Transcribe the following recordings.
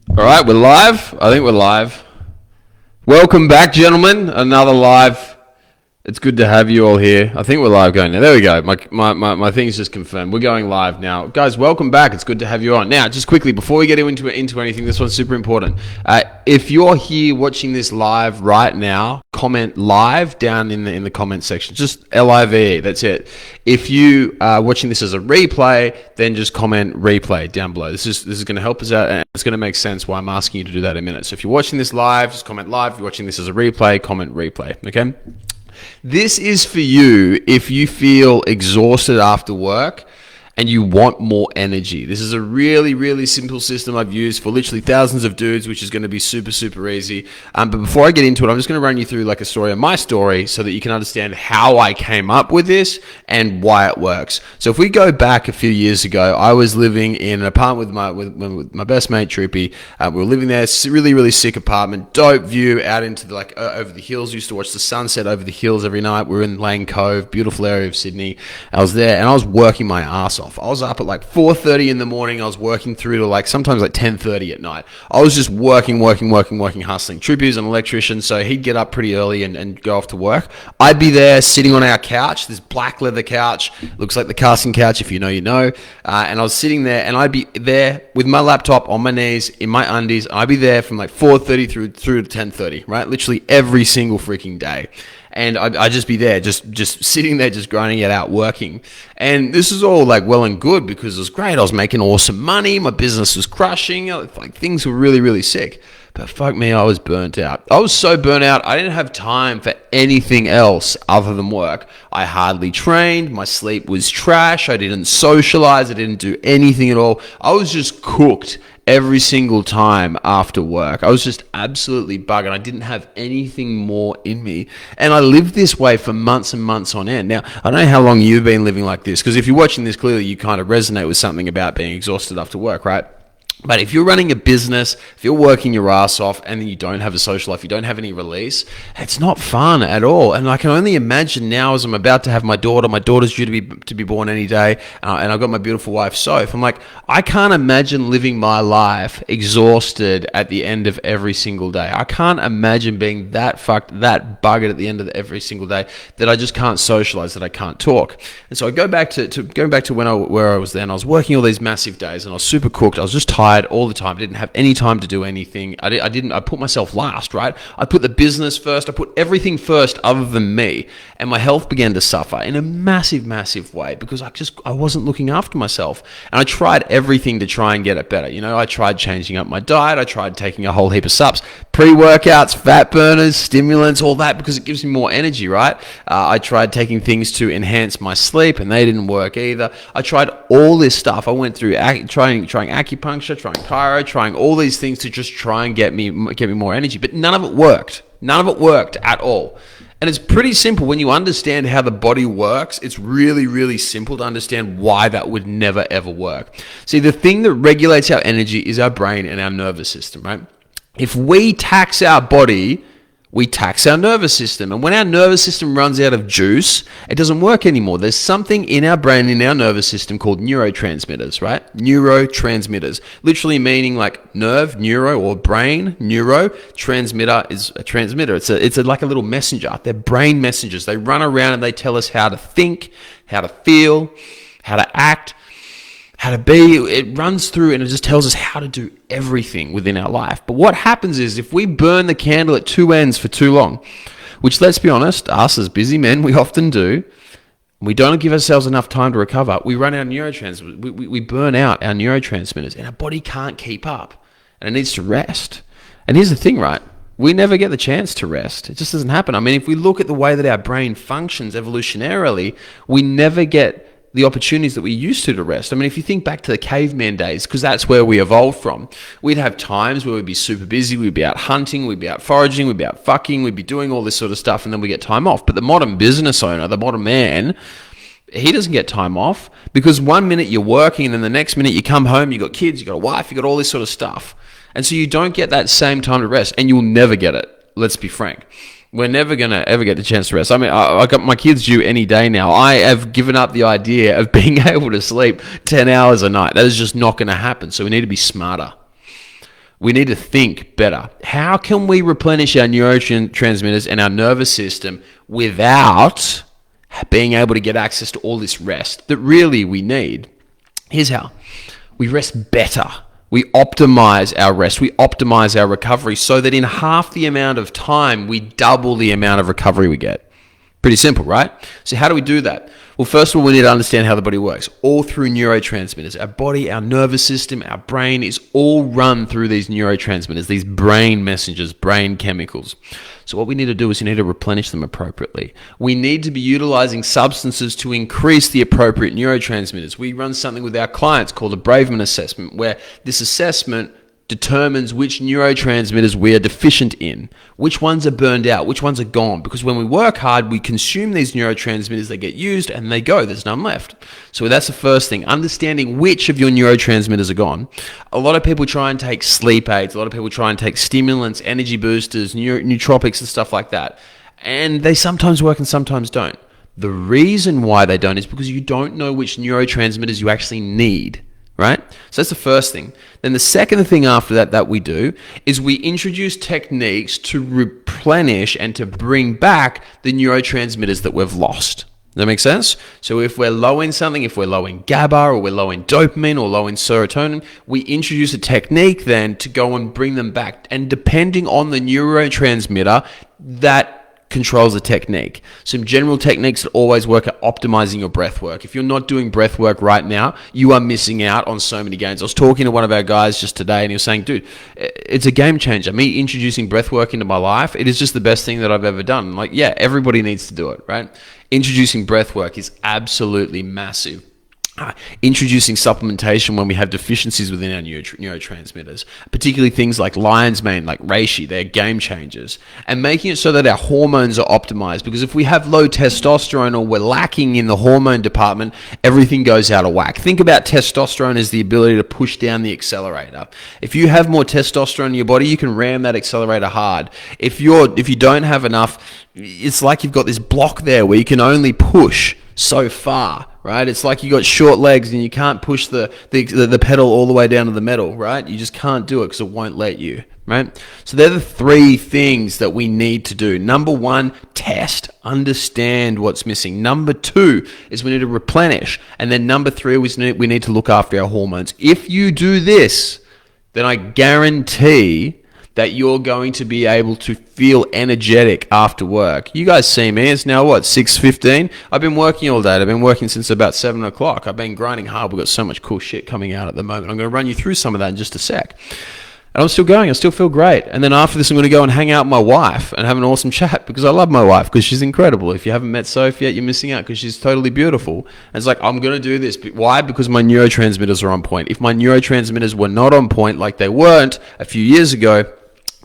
All right, we're live. I think we're live. Welcome back, gentlemen. Another live. It's good to have you all here. I think we're live going now. There we go. My thing's just confirmed. We're going live now. Guys, welcome back. It's good to have you on. Now, just quickly, before we get into anything, this one's super important. If you're here watching this live right now, comment live down in the comment section. Just LIVE. That's it. If you are watching this as a replay, then just comment replay down below. This is going to help us out, and it's going to make sense why I'm asking you to do that in a minute. So if you're watching this live, just comment live. If you're watching this as a replay, comment replay. Okay? This is for you if you feel exhausted after work and you want more energy. This is a really, really simple system I've used for literally thousands of dudes, which is going to be super, super easy. But before I get into it, I'm just going to run you through like a story of my story so that you can understand how I came up with this and why it works. So if we go back a few years ago, I was living in an apartment with my best mate, Troopy. We were living there, really, really sick apartment, dope view out into over the hills. Used to watch the sunset over the hills every night. We were in Lane Cove, beautiful area of Sydney. I was there and I was working my ass off. I was up at like 4:30 in the morning. I was working through to sometimes 10:30 at night. I was just working, hustling. Troopy's an electrician, so he'd get up pretty early and go off to work. I'd be there sitting on our couch, this black leather couch, looks like the casting couch, if you know, you know. And I was sitting there and I'd be there with my laptop on my knees in my undies. I'd be there from 4:30 through to 10:30, right? Literally every single freaking day. And I'd just be there, just sitting there, just grinding it out, working. And this is all well and good because it was great. I was making awesome money. My business was crushing. Things were really, really sick. But fuck me, I was burnt out. I was so burnt out, I didn't have time for anything else other than work. I hardly trained. My sleep was trash. I didn't socialize. I didn't do anything at all. I was just cooked every single time after work. I was just absolutely bugging. I didn't have anything more in me. And I lived this way for months and months on end. Now, I don't know how long you've been living like this, because if you're watching this, clearly you kind of resonate with something about being exhausted after work, right? But if you're running a business, if you're working your ass off and then you don't have a social life, you don't have any release, it's not fun at all. And I can only imagine now as I'm about to have my daughter's due to be born any day, and I've got my beautiful wife, Soph. I'm like, I can't imagine living my life exhausted at the end of every single day. I can't imagine being that fucked, that buggered at the end of every single day that I just can't socialize, that I can't talk. And so I go back to going back to where I was then. I was working all these massive days and I was super cooked. I was just tired all the time. I didn't have any time to do anything. I put myself last, right? I put the business first. I put everything first other than me. And my health began to suffer in a massive, massive way because I wasn't looking after myself. And I tried everything to try and get it better. I tried changing up my diet. I tried taking a whole heap of subs, pre-workouts, fat burners, stimulants, all that, because it gives me more energy, right? I tried taking things to enhance my sleep and they didn't work either. I tried all this stuff. I went through trying acupuncture, trying chiro, trying all these things to just try and get me more energy, but none of it worked. None of it worked at all. And it's pretty simple when you understand how the body works. It's really, really simple to understand why that would never ever work. See, the thing that regulates our energy is our brain and our nervous system, right? If we tax our body, we tax our nervous system. And when our nervous system runs out of juice, it doesn't work anymore. There's something in our brain, in our nervous system called neurotransmitters, right? Neurotransmitters, literally meaning nerve, neuro, or brain. Neurotransmitter is a transmitter. It's like a little messenger. They're brain messengers. They run around and they tell us how to think, how to feel, how to act, how to be. It runs through and it just tells us how to do everything within our life. But what happens is if we burn the candle at two ends for too long, which, let's be honest, us as busy men, we often do, we don't give ourselves enough time to recover. We run our neurotransmitters. We burn out our neurotransmitters and our body can't keep up and it needs to rest. And here's the thing, right? We never get the chance to rest. It just doesn't happen. I mean, if we look at the way that our brain functions evolutionarily, we never get the opportunities that we used to rest. I mean, if you think back to the caveman days, because that's where we evolved from, we'd have times where we'd be super busy, we'd be out hunting, we'd be out foraging, we'd be out fucking, we'd be doing all this sort of stuff, and then we get time off. But the modern business owner, the modern man, he doesn't get time off because one minute you're working and then the next minute you come home, you got kids, you got a wife, you got all this sort of stuff. And so you don't get that same time to rest, and you'll never get it. Let's be frank. We're never going to ever get the chance to rest. I mean, I got my kids due any day now. I have given up the idea of being able to sleep 10 hours a night. That is just not going to happen. So we need to be smarter. We need to think better. How can we replenish our neurotransmitters and our nervous system without being able to get access to all this rest that really we need? Here's how. We rest better. We optimize our rest. We optimize our recovery so that in half the amount of time, we double the amount of recovery we get. Pretty simple, right? So how do we do that? Well, first of all, we need to understand how the body works. All through neurotransmitters. Our body, our nervous system, our brain is all run through these neurotransmitters, these brain messengers, brain chemicals. So what we need to do is we need to replenish them appropriately. We need to be utilizing substances to increase the appropriate neurotransmitters. We run something with our clients called a Braveman assessment, where this assessment determines which neurotransmitters we are deficient in, which ones are burned out, which ones are gone. Because when we work hard, we consume these neurotransmitters, they get used and they go, there's none left. So that's the first thing, understanding which of your neurotransmitters are gone. A lot of people try and take sleep aids, a lot of people try and take stimulants, energy boosters, nootropics and stuff like that. And they sometimes work and sometimes don't. The reason why they don't is because you don't know which neurotransmitters you actually need. Right? So that's the first thing. Then the second thing after that we do is we introduce techniques to replenish and to bring back the neurotransmitters that we've lost. Does that make sense? So if we're low in something, if we're low in GABA or we're low in dopamine or low in serotonin, we introduce a technique then to go and bring them back. And depending on the neurotransmitter, that controls the technique. Some general techniques that always work are optimizing your breath work. If you're not doing breath work right now, you are missing out on so many gains. I was talking to one of our guys just today and he was saying, dude, it's a game changer. Me introducing breath work into my life, it is just the best thing that I've ever done. I'm like, yeah, everybody needs to do it, right? Introducing breath work is absolutely massive. Introducing supplementation when we have deficiencies within our neurotransmitters, particularly things like lion's mane, like reishi, they're game changers, and making it so that our hormones are optimized. Because if we have low testosterone or we're lacking in the hormone department, everything goes out of whack. Think about testosterone as the ability to push down the accelerator. If you have more testosterone in your body, you can ram that accelerator hard. If you don't have enough, it's like you've got this block there where you can only push so far, right? It's like you got short legs and you can't push the pedal all the way down to the metal, right? You just can't do it because it won't let you, right? So they're the three things that we need to do. Number one, test, understand what's missing. Number two is we need to replenish. And then number three, we need to look after our hormones. If you do this, then I guarantee that you're going to be able to feel energetic after work. You guys see me, it's now what, 6:15? I've been working all day. I've been working since about 7 o'clock. I've been grinding hard. We've got so much cool shit coming out at the moment. I'm going to run you through some of that in just a sec. And I'm still going. I still feel great. And then after this, I'm going to go and hang out with my wife and have an awesome chat because I love my wife because she's incredible. If you haven't met Sophie yet, you're missing out because she's totally beautiful. And it's like, I'm going to do this. Why? Because my neurotransmitters are on point. If my neurotransmitters were not on point like they weren't a few years ago,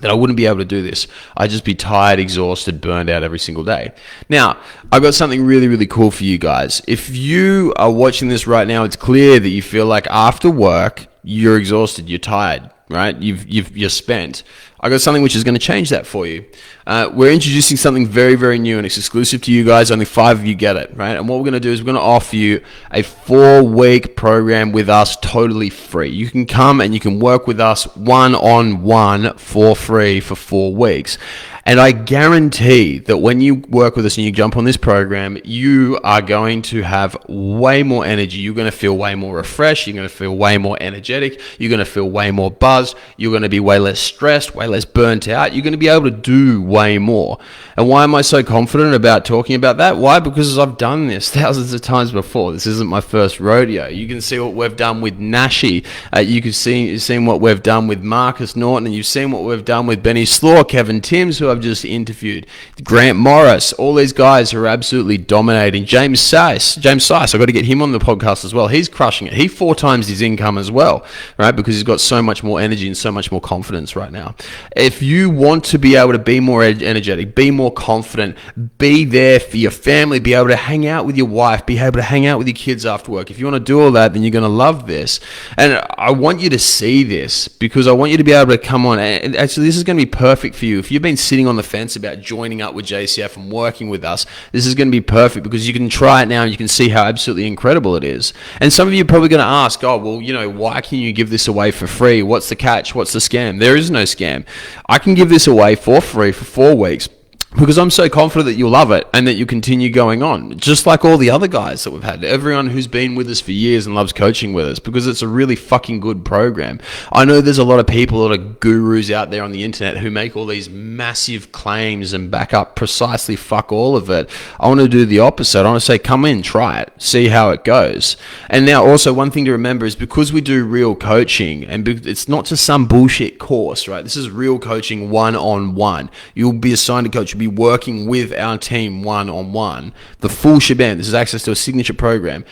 then I wouldn't be able to do this. I'd just be tired, exhausted, burned out every single day. Now, I've got something really, really cool for you guys. If you are watching this right now, it's clear that you feel like after work, you're exhausted, you're tired, right? You're spent. I got something which is going to change that for you. We're introducing something very, very new and it's exclusive to you guys. Only 5 of you get it, right? And what we're going to do is we're going to offer you a 4-week program with us totally free. You can come and you can work with us one-on-one for free for 4 weeks. And I guarantee that when you work with us and you jump on this program, you are going to have way more energy. You're going to feel way more refreshed. You're going to feel way more energetic. You're going to feel way more buzzed. You're going to be way less stressed, way less burnt out. You're going to be able to do way more. And why am I so confident about talking about that? Why? Because I've done this thousands of times before. This isn't my first rodeo. You can see what we've done with Nashi. You've seen what we've done with Marcus Norton, and you've seen what we've done with Benny Slaw, Kevin Timms, who I've just interviewed, Grant Morris. All these guys are absolutely dominating. James Sice, I've got to get him on the podcast as well. He's crushing it. He 4 times his income as well, right? Because he's got so much more energy and so much more confidence right now. If you want to be able to be more energetic, be more confident, be there for your family, be able to hang out with your wife, be able to hang out with your kids after work, if you want to do all that, then you're going to love this. And I want you to see this because I want you to be able to come on. And actually, this is going to be perfect for you. If you've been sitting sitting on the fence about joining up with JCF and working with us, this is going to be perfect because you can try it now and you can see how absolutely incredible it is. And some of you are probably going to ask, oh, well, why can you give this away for free? What's the catch? What's the scam? There is no scam. I can give this away for free for 4 weeks. Because I'm so confident that you'll love it and that you continue going on, just like all the other guys that we've had, everyone who's been with us for years and loves coaching with us, because it's a really fucking good program. I know there's a lot of people that are gurus out there on the internet who make all these massive claims and back up precisely fuck all of it. I want to do the opposite. I want to say, come in, try it, see how it goes. And now also one thing to remember is because we do real coaching, and it's not just some bullshit course, right? This is real coaching one-on-one. You'll be assigned a coach. Be working with our team one-on-one, the full shebang. This is access to a signature program.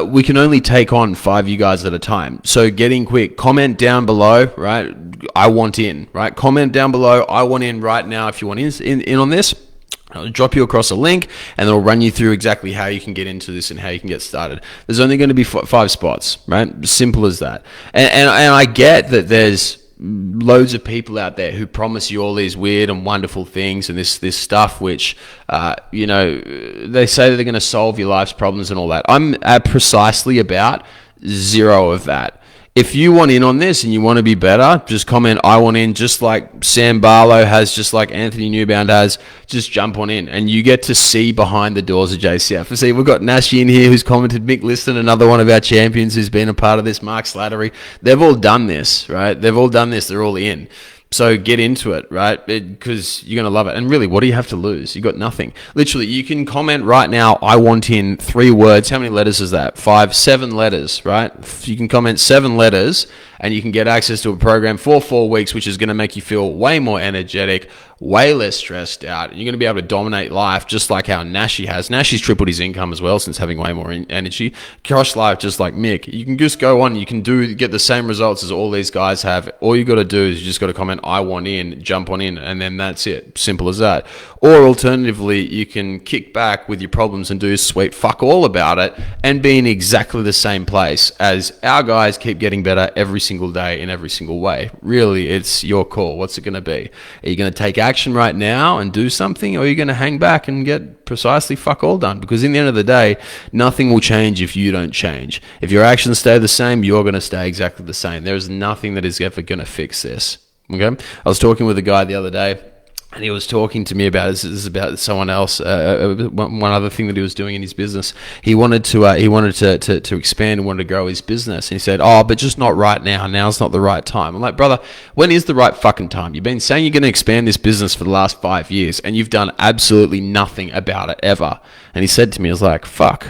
We can only take on 5 you guys at a time. So get in quick. Comment down below, right? I want in, right? Comment down below. I want in right now if you want in on this. I'll drop you across a link and it'll run you through exactly how you can get into this and how you can get started. There's only going to be 5 spots, right? Simple as that. And I get that there's loads of people out there who promise you all these weird and wonderful things and this stuff which they say that they're going to solve your life's problems and all that. I'm precisely about 0 of that. If you want in on this and you want to be better, just comment I want in, just like Sam Barlow has, just like Anthony Newbound has. Just jump on in and you get to see behind the doors of JCF. See, we've got Nashi in here who's commented, Mick Liston, another one of our champions who's been a part of this, Mark Slattery. They've all done this, right? They've all done this. They're all in. So get into it, right? Because you're going to love it. And really, what do you have to lose? You got nothing. Literally, you can comment right now, I want in 3 words. How many letters is that? 5, 7 letters, right? You can comment 7 letters and you can get access to a program for 4 weeks, which is going to make you feel way more energetic, way less stressed out. You're going to be able to dominate life just like how Nashi has. Nashi's tripled his income as well since having way more energy. Crush life just like Mick. You can just go on. You can get the same results as all these guys have. All you got to do is you just got to comment, I want in, jump on in, and then that's it. Simple as that. Or alternatively, you can kick back with your problems and do sweet fuck all about it and be in exactly the same place as our guys keep getting better every single day in every single way. Really, it's your call. What's it going to be? Are you going to take action right now and do something, or are you going to hang back and get precisely fuck all done? Because in the end of the day, nothing will change if you don't change. If your actions stay the same, you're going to stay exactly the same. There's nothing that is ever going to fix this. Okay? I was talking with a guy the other day, and he was talking to me about this is about someone else. One other thing that he was doing in his business, he wanted to expand and wanted to grow his business. And he said, "Oh, but just not right now. Now's not the right time." I'm like, brother, when is the right fucking time? You've been saying you're going to expand this business for the last 5 years, and you've done absolutely nothing about it ever. And he said to me, "I was like, fuck,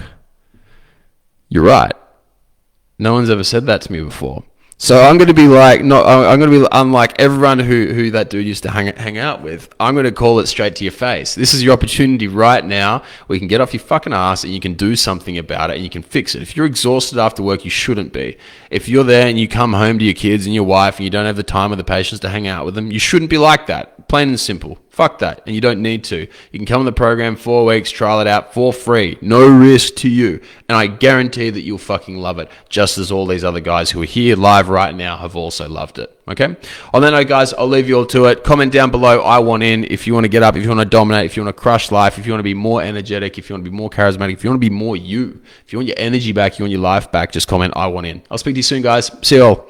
you're right. No one's ever said that to me before." So I'm going to be like, no, I'm going to be unlike everyone who that dude used to hang out with. I'm going to call it straight to your face. This is your opportunity right now where you can get off your fucking ass and you can do something about it and you can fix it. If you're exhausted after work, you shouldn't be. If you're there and you come home to your kids and your wife and you don't have the time or the patience to hang out with them, you shouldn't be like that. Plain and simple. Fuck that. And you don't need to. You can come on the program 4 weeks, trial it out for free. No risk to you. And I guarantee that you'll fucking love it. Just as all these other guys who are here live right now have also loved it. Okay? On that note, guys, I'll leave you all to it. Comment down below, I want in. If you want to get up, if you want to dominate, if you want to crush life, if you want to be more energetic, if you want to be more charismatic, if you want to be more you, if you want your energy back, you want your life back, just comment, I want in. I'll speak to you soon, guys. See you all.